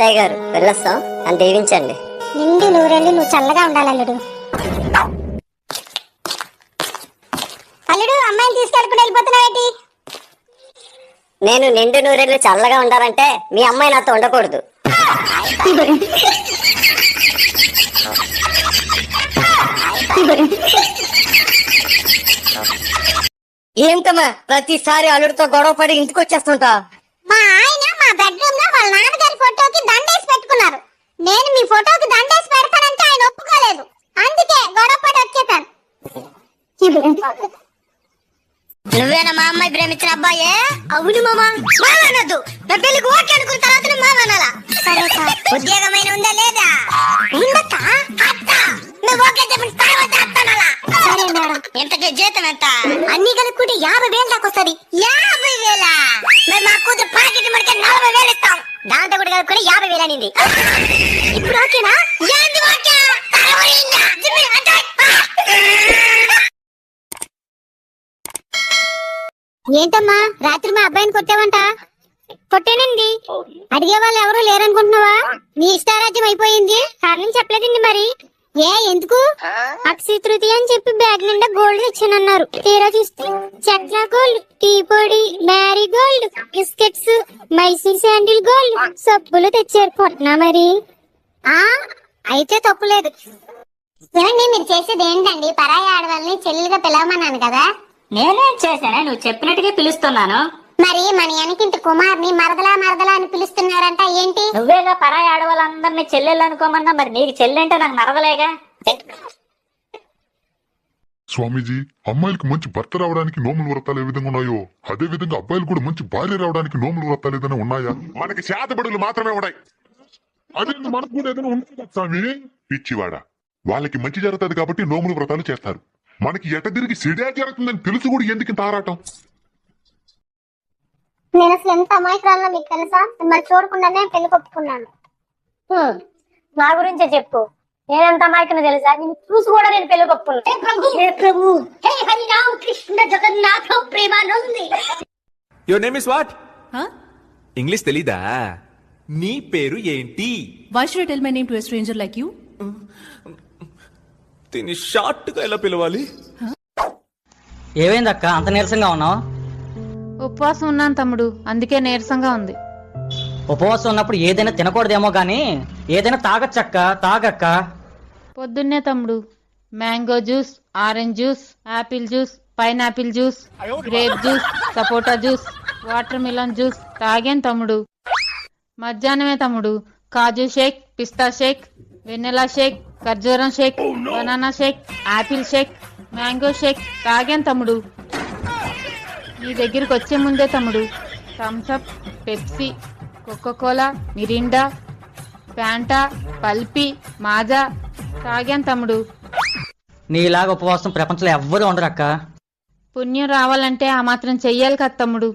అత్తయ్య గారు వెళ్ళొస్తాం అని దీవించండి. నిండి నూరెళ్ళి నువ్వు చల్లగా ఉండాలి అల్లుడు. అల్లుడు అమ్మాయిని తీసుకెళ్ళకుండా వెళ్ళిపోతున్నావేంటి? నేను నిండు నూరేళ్ళు చల్లగా ఉండాలంటే మీ అమ్మాయి నాతో ఉండకూడదు. ఏంటమ్మా ప్రతిసారి అల్లుడితో గొడవ పడి ఇంటికి వచ్చేస్తుంటా? మా ఆయన మా బెడ్రూమ్ లో వాళ్ళ నాన్నగారి ఫోటోకి దండేసి పెట్టుకున్నారు. నేను మీ ఫోటోకి దండేసి పెడతానంటే ఆయన ఒప్పుకోలేదు. అందుకే గొడవ పడి వచ్చేసాను. నువ్వేనా మా అమ్మాయి ప్రేమించిన అబ్బాయే? అవును మామా. మామనద్దు, నా పెళ్లికి ఓకే అనుకున్న తర్వాత మామనాలా? సరే సార్. ఉద్యోగమైన ఉందా లేదా? ఉండక అత్త నువ్వు ఓకే చెప్పిన తర్వాత అత్తనాలా? సరే మేడం. ఎంతకి జీతం ఎంత? అన్ని కలుపుకుంటే 50,000 దాకా వస్తుంది. 50,000? మరి మా కూతురు పాకెట్ మనకి 40,000 ఇస్తాం. దాంతో కూడా కలుపుకొని 50,000 అనింది. ఇప్పుడు ఓకేనా? ఏంది ఓకే? తరవరిందా? జిమ్మి అటాక్. ఏంటమ్మా రాత్రి మా అబ్బాయిని కొట్టావంట? కొట్టానండి. అడిగే వాళ్ళు ఎవరు లేరనుకుంటున్నావా? నీ ఇష్టారాజ్యం అయిపోయింది. కారణం చెప్పలేదండి. మరి ఎందుకు? అక్షయ తృతీయ అని చెప్పి బ్యాగ్ నిండా గోల్డ్ తెచ్చానన్నారు. తీరా చూస్తే చక్రా గోల్డ్, టీ పొడి, marry gold, biscuits, Mysore sandal gold, సబ్బులు తెచ్చారు. కొట్టినా మరి? అయితే తప్పులేదు. ఏమండి మీరు చేసేది ఏంటండి? పరాయి ఆడవాళ్ళని చెల్లెలుగా పిలవమన్నాను కదా. నేనేం చేశానే? నువ్వు చెప్పినట్టుగా పిలుస్తున్నాను. మరి మన వెనకింటి కుమార్ని మరదలా మరదలా అని పిలుస్తున్నారంట ఏంటి? నువ్వేగా పరాయి ఆడవాళ్ళందరినీ చెల్లెళ్ళు అనుకోమన్నా, మరి నీకు చెల్లెంటే నాకు మరదలేగా. స్వామీజీ, అమ్మాయిలకు మంచి భర్త రావడానికి నోములు వ్రతాలు ఏ విధంగా ఉన్నాయో అదే విధంగా అబ్బాయిలు కూడా మంచి భార్య రావడానికి నోములు వ్రతాలు ఏదైనా ఉన్నాయా? మనకి శాతబడులు మాత్రమే ఉన్నాయి. అదే మనకు కూడా ఏదైనా ఉంటుంది స్వామి. పిచ్చివాడ, వాళ్ళకి మంచి జరుగుతుంది కాబట్టి నోములు వ్రతాలు చేస్తారు. మనకి ఎట తిరిగి సిడే జరుగుతుందని తెలుసు కూడా ఎందుకు ఆరాటం? నేను అసలు ఎంత అమాయకురాలో మీకు తెలుసా? మిమ్మల్ని చూడకుండానే పెళ్లి కొట్టుకున్నాను. నా గురించే చెప్పు. నేనెంత అమాయకుని తెలుసా? నేను చూసి కూడా నేను పెళ్లి కొట్టుకున్నాను. Jagannatha Premanandi. Your name is what? English తెలీదా? నీ పేరు ఏంటి? Why should I tell my name to a stranger like you? దీన్ని షార్ట్ గా ఎలా పిలవాలి? ఏమైందక్క అంత నీరసంగా ఉన్నావు? ఉపవాసం ఉన్నాను తమ్ముడు, అందుకే నీరసంగా ఉంది. ఉపవాసం ఉన్నప్పుడు ఏదైనా తినకూడదేమో గాని ఏదైనా తాగచ్చక్క. తాగక్క. పొద్దున్నే తమ్ముడు mango juice, orange juice, apple juice, pineapple juice, grape juice, sapota juice, watermelon juice తాగాను తమ్ముడు. మధ్యాహ్నమే తమ్ముడు కాజు షేక్, పిస్తా షేక్, వెన్నెలా షేక్, ఖర్జూరం shake, banana shake, apple shake, mango shake తాగాను తమ్ముడు. నీ దగ్గరికి వచ్చే ముందే తమ్ముడు Thums Up, Pepsi, Coca Cola, Mirinda, Fanta, Pulpy, Maaza తాగాను తమ్ముడు. నీలాగా ఉపవాసం ప్రపంచంలో ఎవ్వరూ ఉండరక్క. పుణ్యం రావాలంటే ఆ మాత్రం చెయ్యాలి కదా తమ్ముడు.